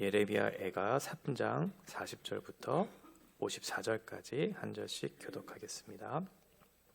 예레미야애가 3장 40절부터 54절까지 한 절씩 교독하겠습니다.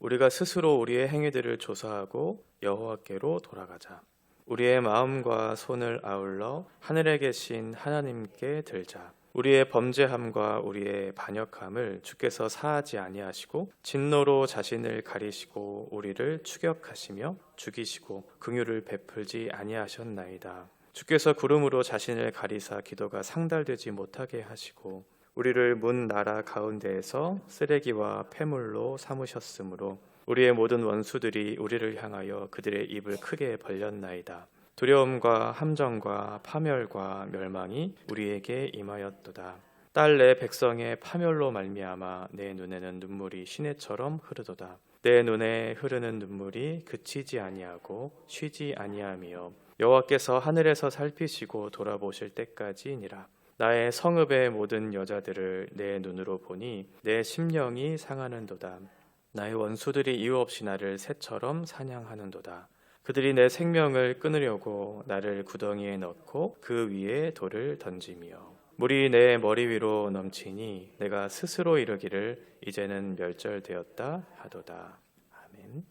우리가 스스로 우리의 행위들을 조사하고 여호와께로 돌아가자. 우리의 마음과 손을 아울러 하늘에 계신 하나님께 들자. 우리의 범죄함과 우리의 반역함을 주께서 사하지 아니하시고 진노로 자신을 가리시고 우리를 추격하시며 죽이시고 긍휼을 베풀지 아니하셨나이다. 주께서 구름으로 자신을 가리사 기도가 상달되지 못하게 하시고 우리를 문 나라 가운데에서 쓰레기와 폐물로 삼으셨으므로 우리의 모든 원수들이 우리를 향하여 그들의 입을 크게 벌렸나이다. 두려움과 함정과 파멸과 멸망이 우리에게 임하였도다. 딸 내 백성의 파멸로 말미암아 내 눈에는 눈물이 시내처럼 흐르도다. 내 눈에 흐르는 눈물이 그치지 아니하고 쉬지 아니하며 여호와께서 하늘에서 살피시고 돌아보실 때까지니라. 나의 성읍의 모든 여자들을 내 눈으로 보니 내 심령이 상하는도다. 나의 원수들이 이유 없이 나를 새처럼 사냥하는도다. 그들이 내 생명을 끊으려고 나를 구덩이에 넣고 그 위에 돌을 던지며 물이 내 머리 위로 넘치니 내가 스스로 이르기를 이제는 멸절되었다 하도다. 아멘.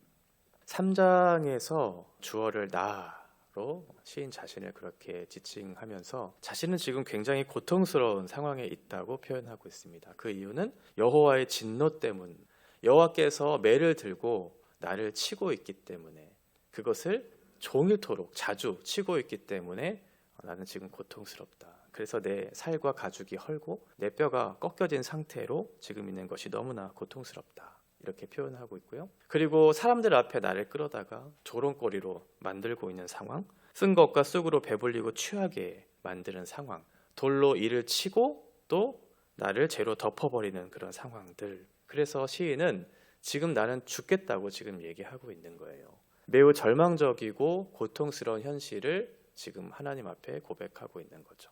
3장에서 주어를 나로 시인 자신을 그렇게 지칭하면서 자신은 지금 굉장히 고통스러운 상황에 있다고 표현하고 있습니다. 그 이유는 여호와의 진노 때문, 여호와께서 매를 들고 나를 치고 있기 때문에, 그것을 종일토록 자주 치고 있기 때문에 나는 지금 고통스럽다. 그래서 내 살과 가죽이 헐고 내 뼈가 꺾여진 상태로 지금 있는 것이 너무나 고통스럽다. 이렇게 표현하고 있고요. 그리고 사람들 앞에 나를 끌어다가 조롱거리로 만들고 있는 상황, 쓴 것과 쑥으로 배불리고 취하게 만드는 상황, 돌로 이를 치고 또 나를 죄로 덮어버리는 그런 상황들. 그래서 시인은 지금 나는 죽겠다고 지금 얘기하고 있는 거예요. 매우 절망적이고 고통스러운 현실을 지금 하나님 앞에 고백하고 있는 거죠.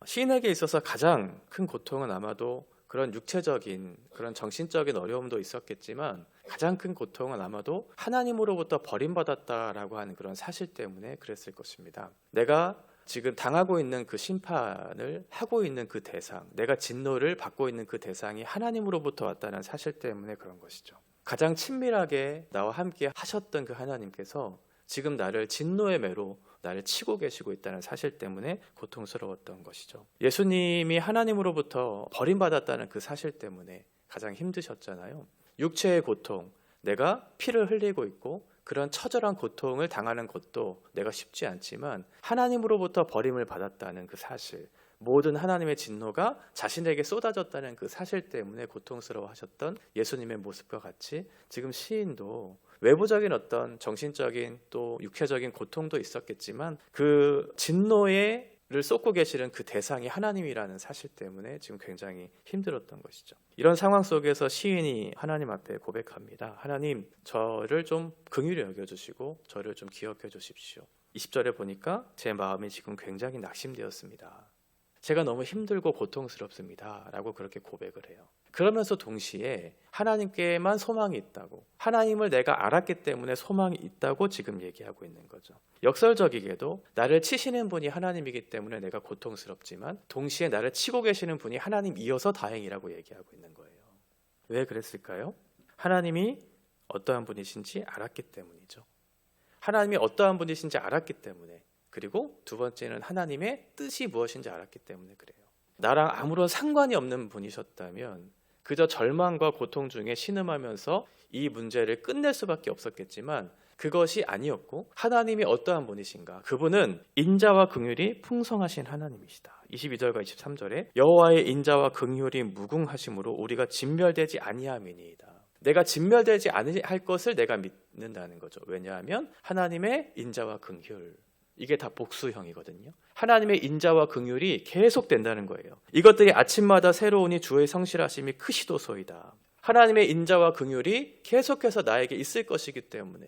시인에게 있어서 가장 큰 고통은 아마도 그런 육체적인, 그런 정신적인 어려움도 있었겠지만 가장 큰 고통은 아마도 하나님으로부터 버림받았다라고 하는 그런 사실 때문에 그랬을 것입니다. 내가 지금 당하고 있는 그 심판을 하고 있는 그 대상, 내가 진노를 받고 있는 그 대상이 하나님으로부터 왔다는 사실 때문에 그런 것이죠. 가장 친밀하게 나와 함께 하셨던 그 하나님께서 지금 나를 진노의 매로 나를 치고 계시고 있다는 사실 때문에 고통스러웠던 것이죠. 예수님이 하나님으로부터 버림받았다는 그 사실 때문에 가장 힘드셨잖아요. 육체의 고통, 내가 피를 흘리고 있고 그런 처절한 고통을 당하는 것도 내가 쉽지 않지만 하나님으로부터 버림을 받았다는 그 사실, 모든 하나님의 진노가 자신에게 쏟아졌다는 그 사실 때문에 고통스러워하셨던 예수님의 모습과 같이 지금 시인도 외부적인 어떤 정신적인 또 육체적인 고통도 있었겠지만 그 진노를 쏟고 계시는 그 대상이 하나님이라는 사실 때문에 지금 굉장히 힘들었던 것이죠. 이런 상황 속에서 시인이 하나님 앞에 고백합니다. 하나님, 저를 좀 긍휼히 여겨주시고 저를 좀 기억해 주십시오. 20절에 보니까 제 마음이 지금 굉장히 낙심되었습니다. 제가 너무 힘들고 고통스럽습니다 라고 그렇게 고백을 해요. 그러면서 동시에 하나님께만 소망이 있다고, 하나님을 내가 알았기 때문에 소망이 있다고 지금 얘기하고 있는 거죠. 역설적이게도 나를 치시는 분이 하나님이기 때문에 내가 고통스럽지만 동시에 나를 치고 계시는 분이 하나님이어서 다행이라고 얘기하고 있는 거예요. 왜 그랬을까요? 하나님이 어떠한 분이신지 알았기 때문이죠. 하나님이 어떠한 분이신지 알았기 때문에, 그리고 두 번째는 하나님의 뜻이 무엇인지 알았기 때문에 그래요. 나랑 아무런 상관이 없는 분이셨다면 그저 절망과 고통 중에 신음하면서 이 문제를 끝낼 수밖에 없었겠지만 그것이 아니었고, 하나님이 어떠한 분이신가? 그분은 인자와 긍휼이 풍성하신 하나님이시다. 22절과 23절에 여호와의 인자와 긍휼이 무궁하심으로 우리가 진멸되지 아니함이니이다. 내가 진멸되지 않을 것을 내가 믿는다는 거죠. 왜냐하면 하나님의 인자와 긍휼, 이게 다 복수형이거든요. 하나님의 인자와 긍휼이 계속 된다는 거예요. 이것들이 아침마다 새로우니 주의 성실하심이 크시도소이다. 하나님의 인자와 긍휼이 계속해서 나에게 있을 것이기 때문에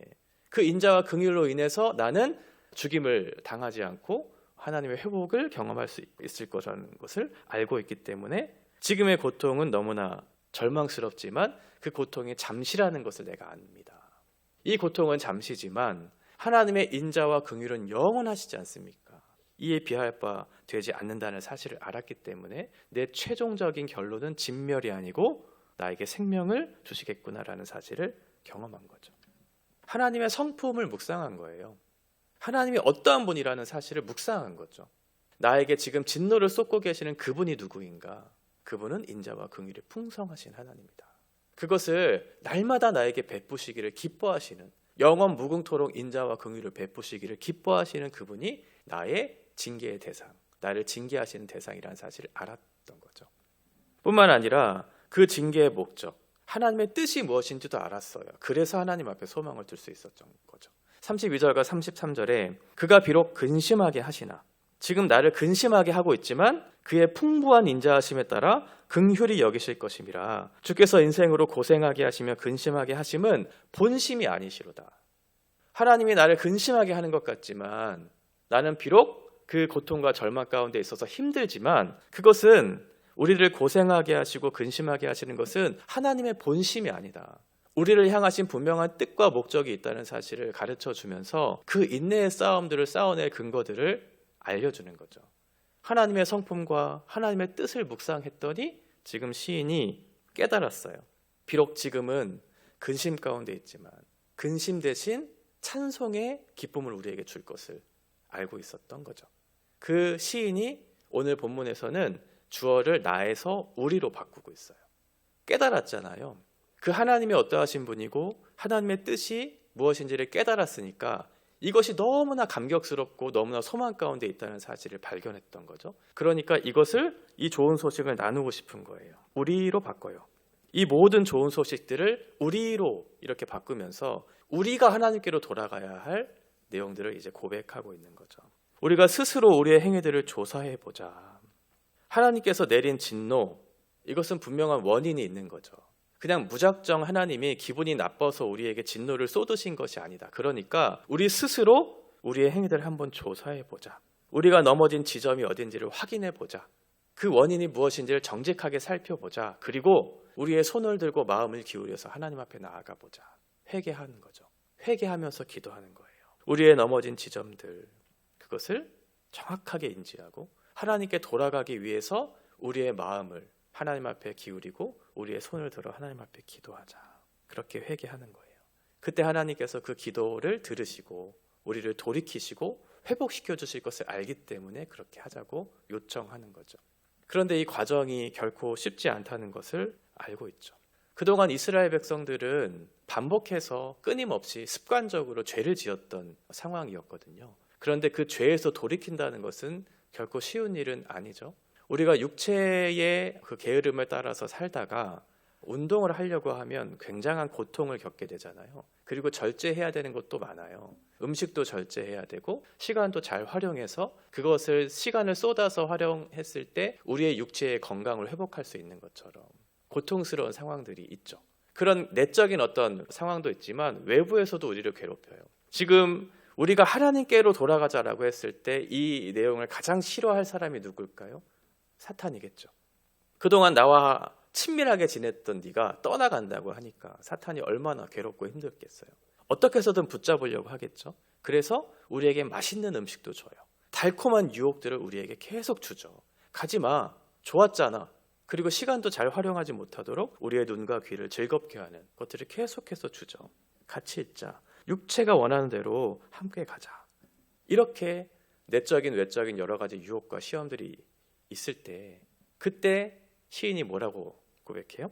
그 인자와 긍휼로 인해서 나는 죽임을 당하지 않고 하나님의 회복을 경험할 수 있을 거라는 것을 알고 있기 때문에 지금의 고통은 너무나 절망스럽지만 그 고통이 잠시라는 것을 내가 압니다. 이 고통은 잠시지만 하나님의 인자와 긍휼은 영원하시지 않습니까? 이에 비할 바 되지 않는다는 사실을 알았기 때문에 내 최종적인 결론은 진멸이 아니고 나에게 생명을 주시겠구나라는 사실을 경험한 거죠. 하나님의 성품을 묵상한 거예요. 하나님이 어떠한 분이라는 사실을 묵상한 거죠. 나에게 지금 진노를 쏟고 계시는 그분이 누구인가? 그분은 인자와 긍휼이 풍성하신 하나님이다. 그것을 날마다 나에게 베푸시기를 기뻐하시는, 영원 무궁토록 인자와 긍휼을 베푸시기를 기뻐하시는 그분이 나의 징계의 대상, 나를 징계하시는 대상이라는 사실을 알았던 거죠. 뿐만 아니라 그 징계의 목적, 하나님의 뜻이 무엇인지도 알았어요. 그래서 하나님 앞에 소망을 둘 수 있었던 거죠. 32절과 33절에 그가 비록 근심하게 하시나, 지금 나를 근심하게 하고 있지만 그의 풍부한 인자하심에 따라 긍휼히 여기실 것임이라. 주께서 인생으로 고생하게 하시며 근심하게 하심은 본심이 아니시로다. 하나님이 나를 근심하게 하는 것 같지만 나는 비록 그 고통과 절망 가운데 있어서 힘들지만 그것은 우리를 고생하게 하시고 근심하게 하시는 것은 하나님의 본심이 아니다. 우리를 향하신 분명한 뜻과 목적이 있다는 사실을 가르쳐 주면서 그 인내의 싸움들을 싸워낼 근거들을 알려주는 거죠. 하나님의 성품과 하나님의 뜻을 묵상했더니 지금 시인이 깨달았어요. 비록 지금은 근심 가운데 있지만 근심 대신 찬송의 기쁨을 우리에게 줄 것을 알고 있었던 거죠. 그 시인이 오늘 본문에서는 주어를 나에서 우리로 바꾸고 있어요. 깨달았잖아요. 그 하나님이 어떠하신 분이고 하나님의 뜻이 무엇인지를 깨달았으니까 이것이 너무나 감격스럽고 너무나 소망 가운데 있다는 사실을 발견했던 거죠. 그러니까 이것을, 이 좋은 소식을 나누고 싶은 거예요. 우리로 바꿔요. 이 모든 좋은 소식들을 우리로 이렇게 바꾸면서 우리가 하나님께로 돌아가야 할 내용들을 이제 고백하고 있는 거죠. 우리가 스스로 우리의 행위들을 조사해 보자. 하나님께서 내린 진노, 이것은 분명한 원인이 있는 거죠. 그냥 무작정 하나님이 기분이 나빠서 우리에게 진노를 쏟으신 것이 아니다. 그러니까 우리 스스로 우리의 행위들을 한번 조사해 보자. 우리가 넘어진 지점이 어딘지를 확인해 보자. 그 원인이 무엇인지를 정직하게 살펴보자. 그리고 우리의 손을 들고 마음을 기울여서 하나님 앞에 나아가 보자. 회개하는 거죠. 회개하면서 기도하는 거예요. 우리의 넘어진 지점들, 그것을 정확하게 인지하고 하나님께 돌아가기 위해서 우리의 마음을 하나님 앞에 기울이고 우리의 손을 들어 하나님 앞에 기도하자. 그렇게 회개하는 거예요. 그때 하나님께서 그 기도를 들으시고 우리를 돌이키시고 회복시켜 주실 것을 알기 때문에 그렇게 하자고 요청하는 거죠. 그런데 이 과정이 결코 쉽지 않다는 것을 알고 있죠. 그동안 이스라엘 백성들은 반복해서 끊임없이 습관적으로 죄를 지었던 상황이었거든요. 그런데 그 죄에서 돌이킨다는 것은 결코 쉬운 일은 아니죠. 우리가 육체의 그 게으름을 따라서 살다가 운동을 하려고 하면 굉장한 고통을 겪게 되잖아요. 그리고 절제해야 되는 것도 많아요. 음식도 절제해야 되고 시간도 잘 활용해서 그것을 시간을 쏟아서 활용했을 때 우리의 육체의 건강을 회복할 수 있는 것처럼 고통스러운 상황들이 있죠. 그런 내적인 어떤 상황도 있지만 외부에서도 우리를 괴롭혀요. 지금 우리가 하나님께로 돌아가자라고 했을 때 이 내용을 가장 싫어할 사람이 누굴까요? 사탄이겠죠. 그동안 나와 친밀하게 지냈던 네가 떠나간다고 하니까 사탄이 얼마나 괴롭고 힘들겠어요. 어떻게 해서든 붙잡으려고 하겠죠. 그래서 우리에게 맛있는 음식도 줘요. 달콤한 유혹들을 우리에게 계속 주죠. 가지마, 좋았잖아. 그리고 시간도 잘 활용하지 못하도록 우리의 눈과 귀를 즐겁게 하는 것들을 계속해서 주죠. 같이 있자. 육체가 원하는 대로 함께 가자. 이렇게 내적인 외적인 여러 가지 유혹과 시험들이 있을 때 그때 시인이 뭐라고 고백해요?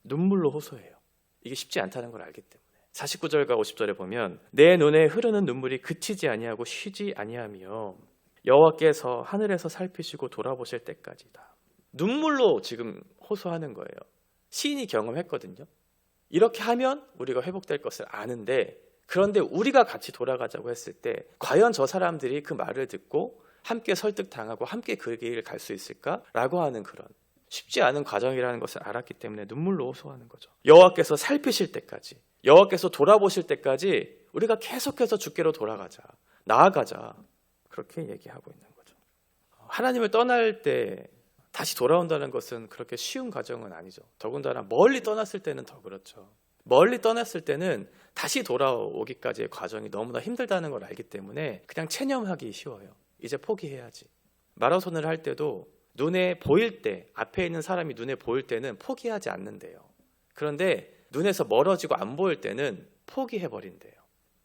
눈물로 호소해요. 이게 쉽지 않다는 걸 알기 때문에. 49절과 50절에 보면 내 눈에 흐르는 눈물이 그치지 아니하고 쉬지 아니하며 여호와께서 하늘에서 살피시고 돌아보실 때까지다. 눈물로 지금 호소하는 거예요. 시인이 경험했거든요. 이렇게 하면 우리가 회복될 것을 아는데 그런데 우리가 같이 돌아가자고 했을 때 과연 저 사람들이 그 말을 듣고 함께 설득당하고 함께 그 길을 갈 수 있을까라고 하는 그런 쉽지 않은 과정이라는 것을 알았기 때문에 눈물로 호소하는 거죠. 여호와께서 살피실 때까지, 여호와께서 돌아보실 때까지 우리가 계속해서 주께로 돌아가자, 나아가자, 그렇게 얘기하고 있는 거죠. 하나님을 떠날 때 다시 돌아온다는 것은 그렇게 쉬운 과정은 아니죠. 더군다나 멀리 떠났을 때는 더 그렇죠. 멀리 떠났을 때는 다시 돌아오기까지의 과정이 너무나 힘들다는 걸 알기 때문에 그냥 체념하기 쉬워요. 이제 포기해야지. 마라톤을 할 때도 눈에 보일 때, 앞에 있는 사람이 눈에 보일 때는 포기하지 않는데요. 그런데 눈에서 멀어지고 안 보일 때는 포기해버린대요.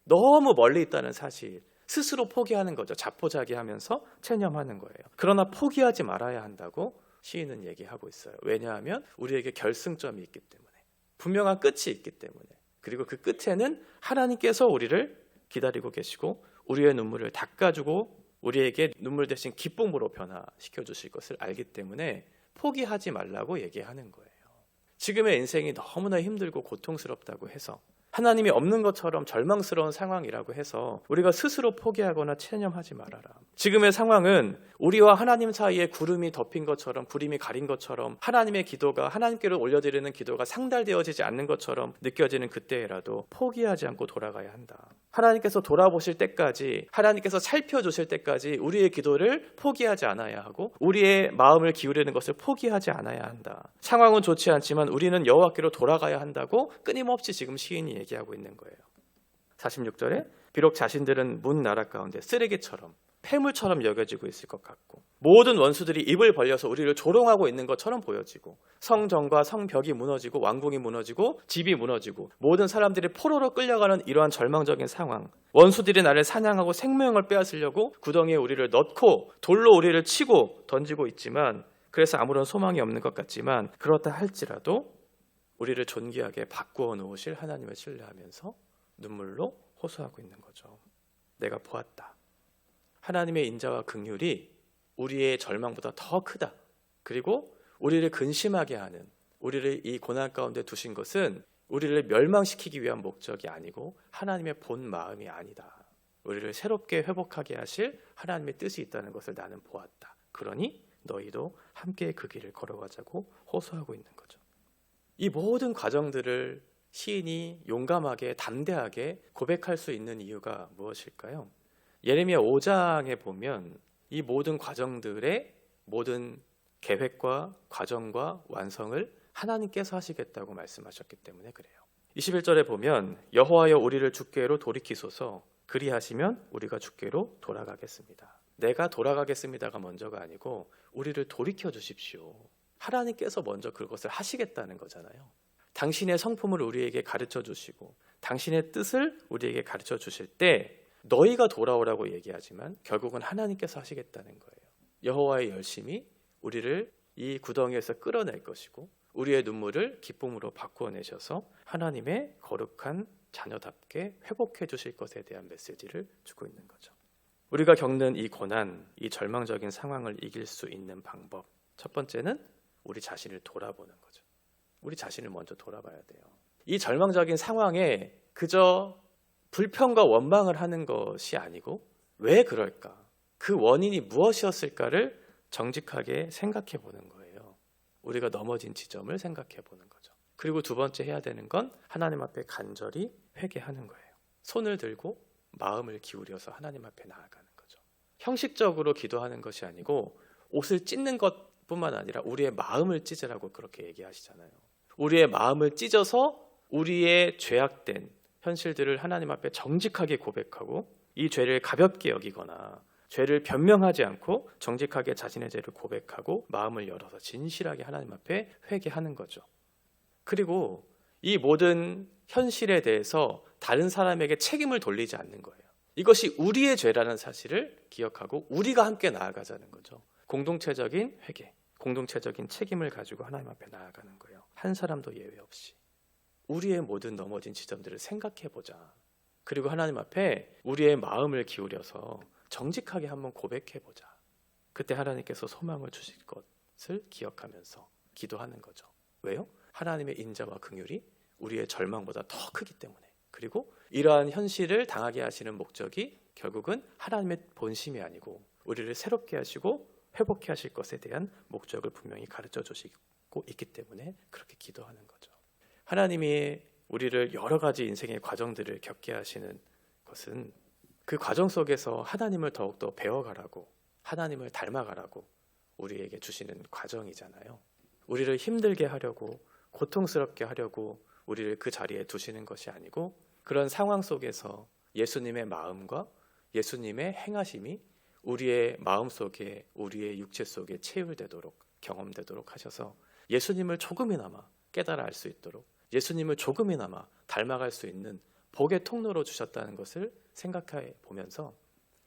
너무 멀리 있다는 사실, 스스로 포기하는 거죠. 자포자기하면서 체념하는 거예요. 그러나 포기하지 말아야 한다고 시인은 얘기하고 있어요. 왜냐하면 우리에게 결승점이 있기 때문에, 분명한 끝이 있기 때문에, 그리고 그 끝에는 하나님께서 우리를 기다리고 계시고 우리의 눈물을 닦아주고 우리에게 눈물 대신 기쁨으로 변화시켜 주실 것을 알기 때문에 포기하지 말라고 얘기하는 거예요. 지금의 인생이 너무나 힘들고 고통스럽다고 해서, 하나님이 없는 것처럼 절망스러운 상황이라고 해서 우리가 스스로 포기하거나 체념하지 말아라. 지금의 상황은 우리와 하나님 사이에 구름이 덮인 것처럼, 구름이 가린 것처럼, 하나님의 기도가, 하나님께로 올려드리는 기도가 상달되어지지 않는 것처럼 느껴지는 그때라도 포기하지 않고 돌아가야 한다. 하나님께서 돌아보실 때까지, 하나님께서 살펴주실 때까지 우리의 기도를 포기하지 않아야 하고 우리의 마음을 기울이는 것을 포기하지 않아야 한다. 상황은 좋지 않지만 우리는 여호와께로 돌아가야 한다고 끊임없이 지금 시인이 얘기하고 있는 거예요. 46절에 비록 자신들은 문 나라 가운데 쓰레기처럼, 폐물처럼 여겨지고 있을 것 같고, 모든 원수들이 입을 벌려서 우리를 조롱하고 있는 것처럼 보여지고, 성전과 성벽이 무너지고 왕궁이 무너지고 집이 무너지고 모든 사람들이 포로로 끌려가는 이러한 절망적인 상황, 원수들이 나를 사냥하고 생명을 빼앗으려고 구덩이에 우리를 넣고 돌로 우리를 치고 던지고 있지만, 그래서 아무런 소망이 없는 것 같지만, 그렇다 할지라도 우리를 존귀하게 바꾸어 놓으실 하나님을 신뢰하면서 눈물로 호소하고 있는 거죠. 내가 보았다. 하나님의 인자와 긍휼이 우리의 절망보다 더 크다. 그리고 우리를 근심하게 하는, 우리를 이 고난 가운데 두신 것은 우리를 멸망시키기 위한 목적이 아니고 하나님의 본 마음이 아니다. 우리를 새롭게 회복하게 하실 하나님의 뜻이 있다는 것을 나는 보았다. 그러니 너희도 함께 그 길을 걸어가자고 호소하고 있는 거죠. 이 모든 과정들을 시인이 용감하게, 담대하게 고백할 수 있는 이유가 무엇일까요? 예레미야 5장에 보면 이 모든 과정들의 모든 계획과 과정과 완성을 하나님께서 하시겠다고 말씀하셨기 때문에 그래요. 21절에 보면 여호와여 우리를 주께로 돌이키소서, 그리하시면 우리가 주께로 돌아가겠습니다. 내가 돌아가겠습니다가 먼저가 아니고 우리를 돌이켜 주십시오. 하나님께서 먼저 그것을 하시겠다는 거잖아요. 당신의 성품을 우리에게 가르쳐 주시고 당신의 뜻을 우리에게 가르쳐 주실 때 너희가 돌아오라고 얘기하지만 결국은 하나님께서 하시겠다는 거예요. 여호와의 열심히 우리를 이 구덩이에서 끌어낼 것이고 우리의 눈물을 기쁨으로 바꾸어내셔서 하나님의 거룩한 자녀답게 회복해 주실 것에 대한 메시지를 주고 있는 거죠. 우리가 겪는 이 고난, 이 절망적인 상황을 이길 수 있는 방법, 첫 번째는 우리 자신을 돌아보는 거죠. 우리 자신을 먼저 돌아봐야 돼요. 이 절망적인 상황에 그저 불평과 원망을 하는 것이 아니고 왜 그럴까? 그 원인이 무엇이었을까를 정직하게 생각해 보는 거예요. 우리가 넘어진 지점을 생각해 보는 거죠. 그리고 두 번째 해야 되는 건 하나님 앞에 간절히 회개하는 거예요. 손을 들고 마음을 기울여서 하나님 앞에 나아가는 거죠. 형식적으로 기도하는 것이 아니고 옷을 찢는 것뿐만 아니라 우리의 마음을 찢으라고 그렇게 얘기하시잖아요. 우리의 마음을 찢어서 우리의 죄악된 현실들을 하나님 앞에 정직하게 고백하고 이 죄를 가볍게 여기거나 죄를 변명하지 않고 정직하게 자신의 죄를 고백하고 마음을 열어서 진실하게 하나님 앞에 회개하는 거죠. 그리고 이 모든 현실에 대해서 다른 사람에게 책임을 돌리지 않는 거예요. 이것이 우리의 죄라는 사실을 기억하고 우리가 함께 나아가자는 거죠. 공동체적인 회개, 공동체적인 책임을 가지고 하나님 앞에 나아가는 거예요. 한 사람도 예외 없이. 우리의 모든 넘어진 지점들을 생각해보자. 그리고 하나님 앞에 우리의 마음을 기울여서 정직하게 한번 고백해보자. 그때 하나님께서 소망을 주실 것을 기억하면서 기도하는 거죠. 왜요? 하나님의 인자와 긍휼이 우리의 절망보다 더 크기 때문에. 그리고 이러한 현실을 당하게 하시는 목적이 결국은 하나님의 본심이 아니고 우리를 새롭게 하시고 회복해 하실 것에 대한 목적을 분명히 가르쳐 주시고 있기 때문에 그렇게 기도하는 거죠. 하나님이 우리를 여러 가지 인생의 과정들을 겪게 하시는 것은 그 과정 속에서 하나님을 더욱더 배워가라고, 하나님을 닮아가라고 우리에게 주시는 과정이잖아요. 우리를 힘들게 하려고, 고통스럽게 하려고 우리를 그 자리에 두시는 것이 아니고 그런 상황 속에서 예수님의 마음과 예수님의 행하심이 우리의 마음 속에, 우리의 육체 속에 체휼되도록, 경험되도록 하셔서 예수님을 조금이나마 깨달아 알 수 있도록, 예수님을 조금이나마 닮아갈 수 있는 복의 통로로 주셨다는 것을 생각해 보면서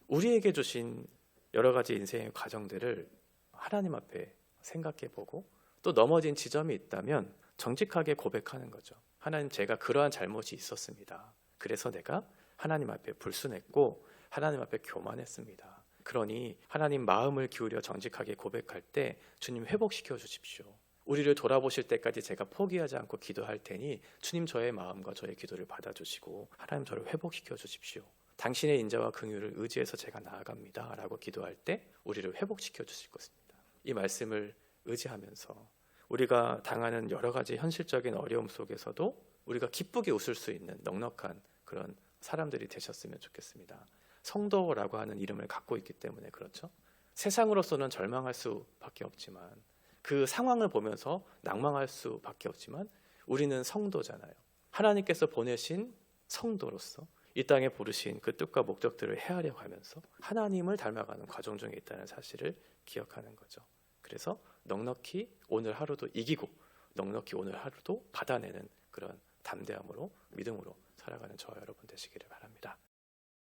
우리에게 주신 여러 가지 인생의 과정들을 하나님 앞에 생각해 보고, 또 넘어진 지점이 있다면 정직하게 고백하는 거죠. 하나님, 제가 그러한 잘못이 있었습니다. 그래서 내가 하나님 앞에 불순했고 하나님 앞에 교만했습니다. 그러니 하나님, 마음을 기울여 정직하게 고백할 때 주님 회복시켜 주십시오. 우리를 돌아보실 때까지 제가 포기하지 않고 기도할 테니 주님, 저의 마음과 저의 기도를 받아주시고 하나님, 저를 회복시켜 주십시오. 당신의 인자와 긍휼을 의지해서 제가 나아갑니다 라고 기도할 때 우리를 회복시켜 주실 것입니다. 이 말씀을 의지하면서 우리가 당하는 여러 가지 현실적인 어려움 속에서도 우리가 기쁘게 웃을 수 있는 넉넉한 그런 사람들이 되셨으면 좋겠습니다. 성도라고 하는 이름을 갖고 있기 때문에 그렇죠. 세상으로서는 절망할 수밖에 없지만, 그 상황을 보면서 낭망할 수밖에 없지만 우리는 성도잖아요. 하나님께서 보내신 성도로서 이 땅에 부르신 그 뜻과 목적들을 헤아려 가면서 하나님을 닮아가는 과정 중에 있다는 사실을 기억하는 거죠. 그래서 넉넉히 오늘 하루도 이기고 넉넉히 오늘 하루도 받아내는 그런 담대함으로, 믿음으로 살아가는 저와 여러분 되시기를 바랍니다.